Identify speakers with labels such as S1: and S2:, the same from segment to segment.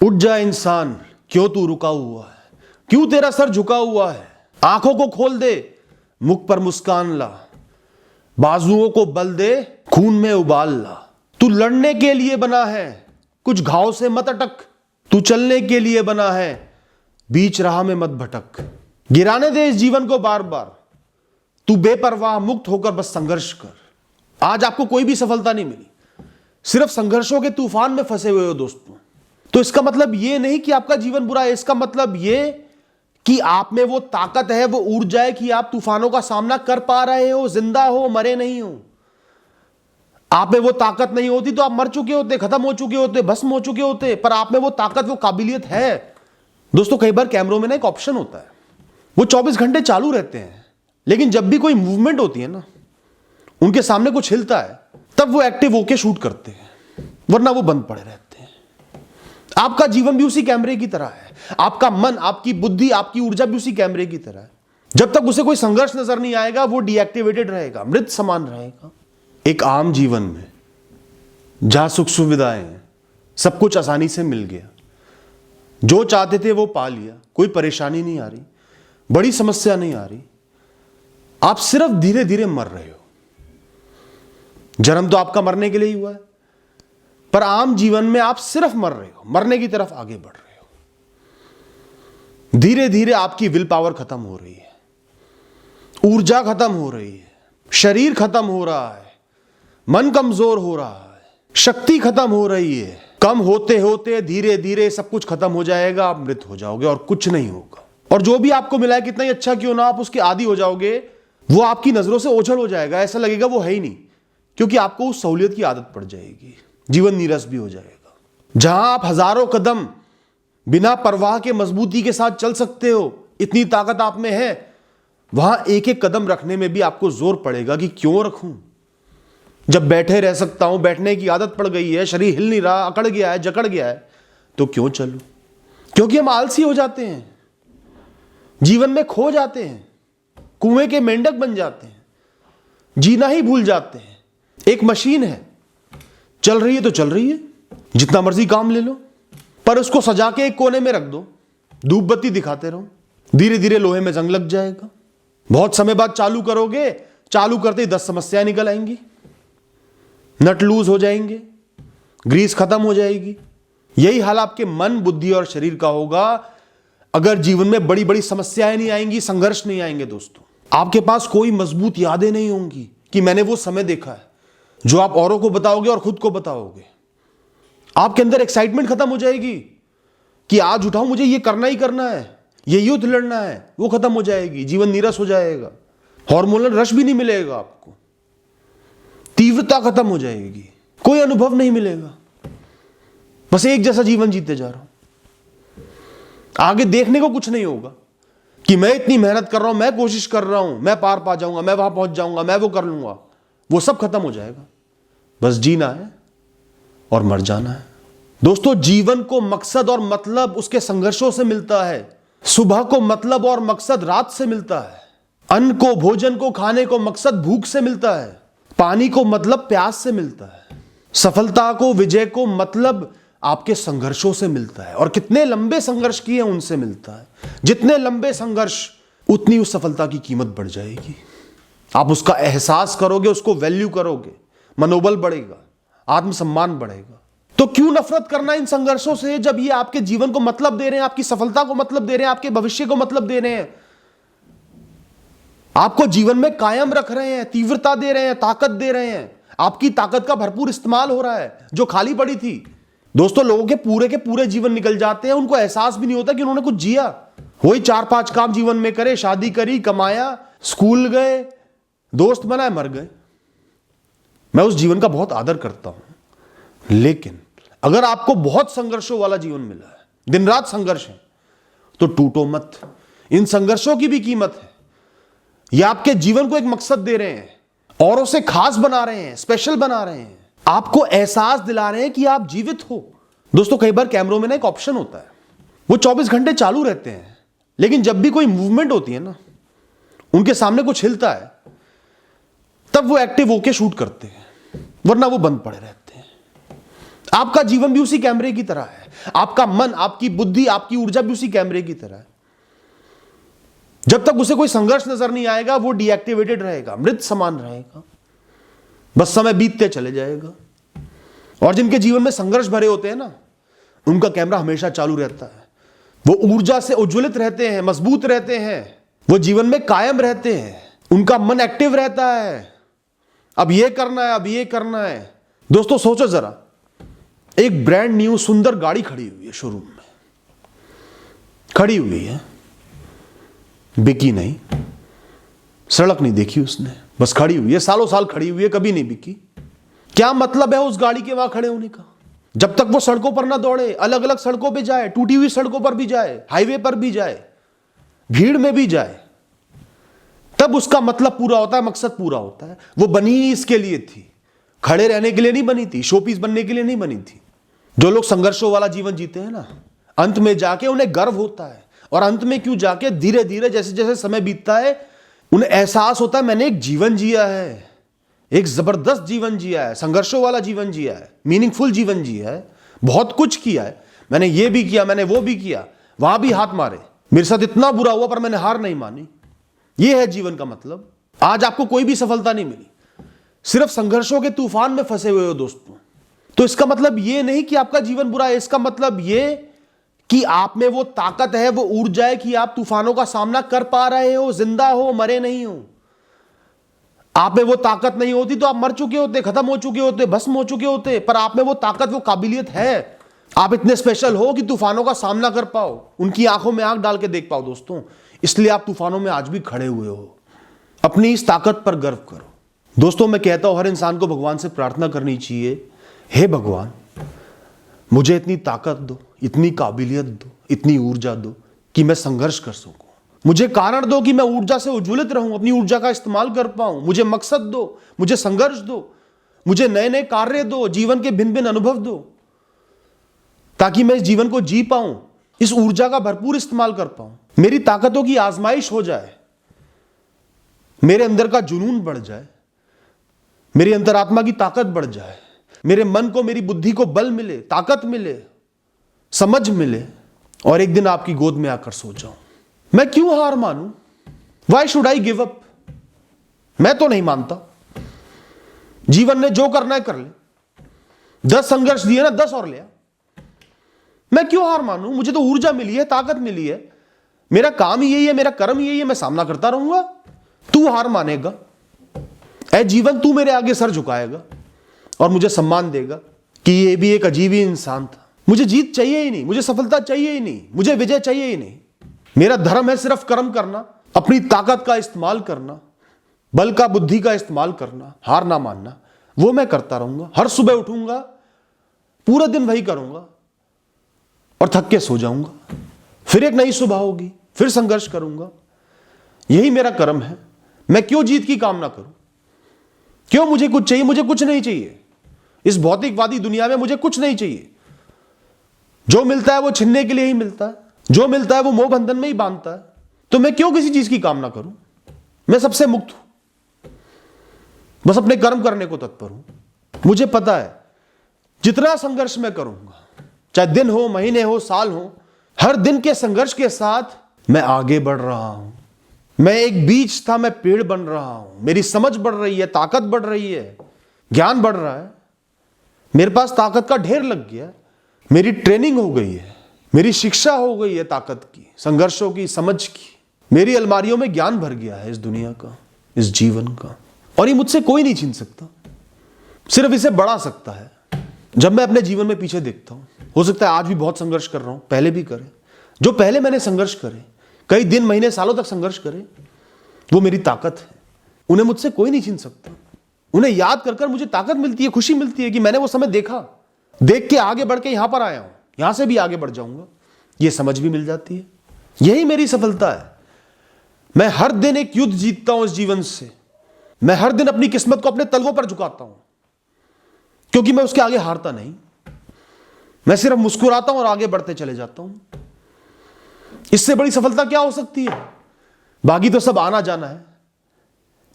S1: उठ जा इंसान, क्यों तू रुका हुआ है, क्यों तेरा सर झुका हुआ है। आंखों को खोल दे, मुख पर मुस्कान ला, बाजुओं को बल दे, खून में उबाल ला। तू लड़ने के लिए बना है, कुछ घाव से मत अटक। तू चलने के लिए बना है, बीच राह में मत भटक। गिराने दे इस जीवन को बार बार, तू बेपरवाह मुक्त होकर बस संघर्ष कर। आज आपको कोई भी सफलता नहीं मिली, सिर्फ संघर्षों के तूफान में फंसे हुए हो दोस्तों। तो इसका मतलब यह नहीं कि आपका जीवन बुरा है, इसका मतलब यह कि आप में वो ताकत है, वो ऊर्जा है कि आप तूफानों का सामना कर पा रहे हो, जिंदा हो, मरे नहीं हो। आप में वो ताकत नहीं होती तो आप मर चुके होते, खत्म हो चुके होते, भस्म हो चुके होते। पर आप में वो ताकत, वो काबिलियत है दोस्तों। कई बार कैमरों में ना एक ऑप्शन होता है, वो 24 घंटे चालू रहते हैं, लेकिन जब भी कोई मूवमेंट होती है ना, उनके सामने कुछ हिलता है, तब वो एक्टिव होके शूट करते हैं, वरना वो बंद पड़े रहते हैं। आपका जीवन भी उसी कैमरे की तरह है, आपका मन, आपकी बुद्धि, आपकी ऊर्जा भी उसी कैमरे की तरह है। जब तक उसे कोई संघर्ष नजर नहीं आएगा, वो डीएक्टिवेटेड रहेगा, मृत समान रहेगा। एक आम जीवन में जहां सुख सुविधाएं हैं, सब कुछ आसानी से मिल गया, जो चाहते थे वो पा लिया, कोई परेशानी नहीं आ रही, बड़ी समस्या नहीं आ रही, आप सिर्फ धीरे धीरे मर रहे हो। जन्म तो आपका मरने के लिए ही हुआ है, पर आम जीवन में आप सिर्फ मर रहे हो, मरने की तरफ आगे बढ़ रहे हो। धीरे धीरे आपकी विल पावर खत्म हो रही है, ऊर्जा खत्म हो रही है, शरीर खत्म हो रहा है, मन कमजोर हो रहा है, शक्ति खत्म हो रही है। कम होते होते धीरे धीरे सब कुछ खत्म हो जाएगा, आप मृत हो जाओगे और कुछ नहीं होगा। और जो भी आपको मिला है, कितना ही अच्छा क्यों ना, आप उसके आदी हो जाओगे। वो आपकी नजरों से ओझल हो जाएगा, ऐसा लगेगा वो है ही नहीं, क्योंकि आपको उस सहूलियत की आदत पड़ जाएगी। जीवन नीरस भी हो जाएगा। जहां आप हजारों कदम बिना परवाह के मजबूती के साथ चल सकते हो, इतनी ताकत आप में है, वहां एक एक कदम रखने में भी आपको जोर पड़ेगा कि क्यों रखूं। जब बैठे रह सकता हूं, बैठने की आदत पड़ गई है, शरीर हिल नहीं रहा, अकड़ गया है, जकड़ गया है, तो क्यों चलूं। क्योंकि हम आलसी हो जाते हैं, जीवन में खो जाते हैं, कुएं के मेंढक बन जाते हैं, जीना ही भूल जाते हैं। एक मशीन है, चल रही है तो चल रही है, जितना मर्जी काम ले लो, पर उसको सजा के एक कोने में रख दो, धूप बत्ती दिखाते रहो, धीरे धीरे लोहे में जंग लग जाएगा। बहुत समय बाद चालू करोगे, चालू करते ही 10 समस्याएं निकल आएंगी, नट लूज हो जाएंगे, ग्रीस खत्म हो जाएगी। यही हाल आपके मन, बुद्धि और शरीर का होगा अगर जीवन में बड़ी बड़ी समस्याएं नहीं आएंगी, संघर्ष नहीं आएंगे दोस्तों। आपके पास कोई मजबूत यादें नहीं होंगी कि मैंने वो समय देखा है, जो आप औरों को बताओगे और खुद को बताओगे। आपके अंदर एक्साइटमेंट खत्म हो जाएगी कि आज उठाऊं, मुझे ये करना ही करना है, ये युद्ध लड़ना है, वो खत्म हो जाएगी। जीवन नीरस हो जाएगा, हार्मोनल रश भी नहीं मिलेगा आपको, तीव्रता खत्म हो जाएगी, कोई अनुभव नहीं मिलेगा, बस एक जैसा जीवन जीते जा रहा हूं। आगे देखने को कुछ नहीं होगा कि मैं इतनी मेहनत कर रहा हूं, मैं कोशिश कर रहा हूं, मैं पार पा जाऊंगा, मैं वहां पहुंच जाऊंगा, मैं वो कर लूंगा। वो सब खत्म हो जाएगा, बस जीना है और मर जाना है। दोस्तों, जीवन को मकसद और मतलब उसके संघर्षों से मिलता है। सुबह को मतलब और मकसद रात से मिलता है। अन्न को, भोजन को, खाने को मकसद भूख से मिलता है। पानी को मतलब प्यास से मिलता है। सफलता को, विजय को मतलब आपके संघर्षों से मिलता है, और कितने लंबे संघर्ष किए उनसे मिलता है। जितने लंबे संघर्ष, उतनी उस सफलता की कीमत बढ़ जाएगी। आप उसका एहसास करोगे, उसको वैल्यू करोगे, मनोबल बढ़ेगा, आत्मसम्मान बढ़ेगा। तो क्यों नफरत करना इन संघर्षों से, जब ये आपके जीवन को मतलब दे रहे हैं, आपकी सफलता को मतलब दे रहे हैं, आपके भविष्य को मतलब दे रहे हैं, आपको जीवन में कायम रख रहे हैं, तीव्रता दे रहे हैं, ताकत दे रहे हैं। आपकी ताकत का भरपूर इस्तेमाल हो रहा है जो खाली पड़ी थी। दोस्तों, लोगों के पूरे जीवन निकल जाते हैं, उनको एहसास भी नहीं होता कि उन्होंने कुछ जिया। वही 4-5 काम जीवन में करे, शादी करी, कमाया, स्कूल गए, दोस्त बनाए, मर गए। मैं उस जीवन का बहुत आदर करता हूं, लेकिन अगर आपको बहुत संघर्षों वाला जीवन मिला है, दिन रात संघर्ष है, तो टूटो मत। इन संघर्षों की भी कीमत है। ये आपके जीवन को एक मकसद दे रहे हैं, औरों से खास बना रहे हैं, स्पेशल बना रहे हैं, आपको एहसास दिला रहे हैं कि आप जीवित हो। दोस्तों, कई बार कैमरों में ना एक ऑप्शन होता है, वो 24 घंटे चालू रहते हैं, लेकिन जब भी कोई मूवमेंट होती है ना, उनके सामने कुछ हिलता है, तब वो एक्टिव होके शूट करते हैं, वरना वो बंद पड़े रहते हैं। आपका जीवन भी उसी कैमरे की तरह है, आपका मन, आपकी बुद्धि, आपकी ऊर्जा भी उसी कैमरे की तरह है। जब तक उसे कोई संघर्ष नजर नहीं आएगा वो डीएक्टिवेटेड रहेगा, मृत समान रहेगा, बस समय बीतते चले जाएगा। और जिनके जीवन में संघर्ष भरे होते हैं ना, उनका कैमरा हमेशा चालू रहता है, वो ऊर्जा से उज्ज्वलित रहते हैं, मजबूत रहते हैं, वो जीवन में कायम रहते हैं, उनका मन एक्टिव रहता है। अब ये करना है, अब ये करना है। दोस्तों सोचो जरा, एक ब्रांड न्यू सुंदर गाड़ी खड़ी हुई है, शोरूम में खड़ी हुई है, बिकी नहीं, सड़क नहीं देखी उसने, बस खड़ी हुई है, सालों साल खड़ी हुई है, कभी नहीं बिकी। क्या मतलब है उस गाड़ी के वहां खड़े होने का? जब तक वो सड़कों पर ना दौड़े, अलग अलग सड़कों पे जाए, टूटी हुई सड़कों पर भी जाए, हाईवे पर भी जाए, भीड़ में भी जाए, तब उसका मतलब पूरा होता है, मकसद पूरा होता है। वो बनी ही इसके लिए थी, खड़े रहने के लिए नहीं बनी थी, शोपीस बनने के लिए नहीं बनी थी। जो लोग संघर्षों वाला जीवन जीते हैं ना, अंत में जाके उन्हें गर्व होता है, और अंत में क्यों जाके धीरे धीरे जैसे जैसे समय बीतता है उन्हें एहसास होता है मैंने एक जीवन जिया है, एक जबरदस्त जीवन जिया है, संघर्षों वाला जीवन जिया है, मीनिंगफुल जीवन जिया है, बहुत कुछ किया है, मैंने ये भी किया, मैंने वो भी किया, वहां भी हाथ मारे, मेरे साथ इतना बुरा हुआ पर मैंने हार नहीं मानी। ये है जीवन का मतलब। आज आपको कोई भी सफलता नहीं मिली, सिर्फ संघर्षों के तूफान में फंसे हुए हो दोस्तों, तो इसका मतलब ये नहीं कि आपका जीवन बुरा है, इसका मतलब ये कि आप में वो ताकत है, वो ऊर्जा है कि आप तूफानों का सामना कर पा रहे हो, जिंदा हो, मरे नहीं हो। आप में वो ताकत नहीं होती तो आप मर चुके होते, खत्म हो चुके होते, भस्म हो चुके होते, पर आप में वो ताकत, वो काबिलियत है। आप इतने स्पेशल हो कि तूफानों का सामना कर पाओ, उनकी आंखों में आंख डाल के देख पाओ दोस्तों, इसलिए आप तूफानों में आज भी खड़े हुए हो। अपनी इस ताकत पर गर्व करो दोस्तों। मैं कहता हूं हर इंसान को भगवान से प्रार्थना करनी चाहिए, हे भगवान मुझे इतनी ताकत दो, इतनी काबिलियत दो, इतनी ऊर्जा दो कि मैं संघर्ष कर सकूं, मुझे कारण दो कि मैं ऊर्जा से उज्ज्वलित रहूं, अपनी ऊर्जा का इस्तेमाल कर पाऊं, मुझे मकसद दो, मुझे संघर्ष दो, मुझे नए नए कार्य दो, जीवन के भिन्न भिन्न अनुभव दो, ताकि मैं इस जीवन को जी पाऊं, इस ऊर्जा का भरपूर इस्तेमाल कर पाऊं, मेरी ताकतों की आजमाइश हो जाए, मेरे अंदर का जुनून बढ़ जाए, मेरी अंतरात्मा की ताकत बढ़ जाए, मेरे मन को, मेरी बुद्धि को बल मिले, ताकत मिले, समझ मिले, और एक दिन आपकी गोद में आकर सो जाऊं। मैं क्यों हार मानूं? Why should I give up? मैं तो नहीं मानता। जीवन ने जो करना है कर ले, 10 संघर्ष दिए ना, 10 और ले आ। मैं क्यों हार मानूं? मुझे तो ऊर्जा मिली है, ताकत मिली है, मेरा काम ही यही है, मेरा कर्म यही है, मैं सामना करता रहूंगा। तू हार मानेगा? ऐ जीवन तू मेरे आगे सर झुकाएगा और मुझे सम्मान देगा कि ये भी एक अजीब ही इंसान था। मुझे जीत चाहिए ही नहीं, मुझे सफलता चाहिए ही नहीं, मुझे विजय चाहिए ही नहीं। मेरा धर्म है सिर्फ कर्म करना, अपनी ताकत का इस्तेमाल करना, बल का, बुद्धि का इस्तेमाल करना, हार ना मानना। वो मैं करता रहूंगा। हर सुबह उठूंगा, पूरा दिन वही करूंगा और थक के सो जाऊंगा। फिर एक नई सुबह होगी, फिर संघर्ष करूंगा। यही मेरा कर्म है। मैं क्यों जीत की कामना करूं? क्यों मुझे कुछ चाहिए? मुझे कुछ नहीं चाहिए। इस भौतिकवादी दुनिया में मुझे कुछ नहीं चाहिए। जो मिलता है वो छीनने के लिए ही मिलता है, जो मिलता है वो मोह बंधन में ही बांधता है। तो मैं क्यों किसी चीज की कामना करूं? मैं सबसे मुक्त हूं, बस अपने कर्म करने को तत्पर हूं। मुझे पता है जितना संघर्ष मैं करूंगा, चाहे दिन हो, महीने हो, साल हो, हर दिन के संघर्ष के साथ मैं आगे बढ़ रहा हूं। मैं एक बीज था, मैं पेड़ बन रहा हूं। मेरी समझ बढ़ रही है, ताकत बढ़ रही है, ज्ञान बढ़ रहा है, मेरे पास ताकत का ढेर लग गया, मेरी ट्रेनिंग हो गई है, मेरी शिक्षा हो गई है ताकत की, संघर्षों की, समझ की। मेरी अलमारियों में ज्ञान भर गया है इस दुनिया का, इस जीवन का, और ये मुझसे कोई नहीं छीन सकता, सिर्फ इसे बढ़ा सकता है। जब मैं अपने जीवन में पीछे देखता हूं, हो सकता है आज भी बहुत संघर्ष कर रहा हूं, पहले भी करे, जो पहले मैंने संघर्ष करे, कई दिन, महीने, सालों तक संघर्ष करे, वो मेरी ताकत है। उन्हें मुझसे कोई नहीं छीन सकता। उन्हें याद कर कर मुझे ताकत मिलती है, खुशी मिलती है कि मैंने वो समय देखा, देख के आगे बढ़ के यहां पर आया हूं, यहां से भी आगे बढ़ जाऊंगा। ये समझ भी मिल जाती है। यही मेरी सफलता है। मैं हर दिन एक युद्ध जीतता हूं इस जीवन से। मैं हर दिन अपनी किस्मत को अपने तलवों पर झुकाता हूं, क्योंकि मैं उसके आगे हारता नहीं। मैं सिर्फ मुस्कुराता हूं और आगे बढ़ते चले जाता हूं। इससे बड़ी सफलता क्या हो सकती है? बाकी तो सब आना जाना है।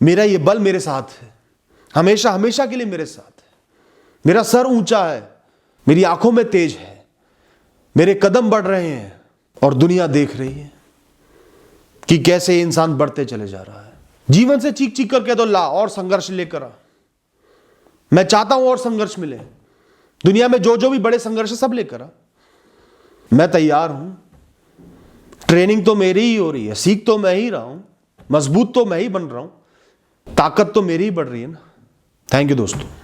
S1: मेरा ये बल मेरे साथ है, हमेशा हमेशा के लिए मेरे साथ है। मेरा सर ऊंचा है, मेरी आंखों में तेज है, मेरे कदम बढ़ रहे हैं और दुनिया देख रही है कि कैसे इंसान बढ़ते चले जा रहा है। जीवन से चीख चीख कर कह दो, ला और संघर्ष लेकर आ। मैं चाहता हूं और संघर्ष मिले, दुनिया में जो जो भी बड़े संघर्ष है सब लेकर आ। मैं तैयार हूं, ट्रेनिंग तो मेरी ही हो रही है, सीख तो मैं ही रहा हूं, मजबूत तो मैं ही बन रहा हूं, ताकत तो मेरी ही बढ़ रही है ना। थैंक यू दोस्तों।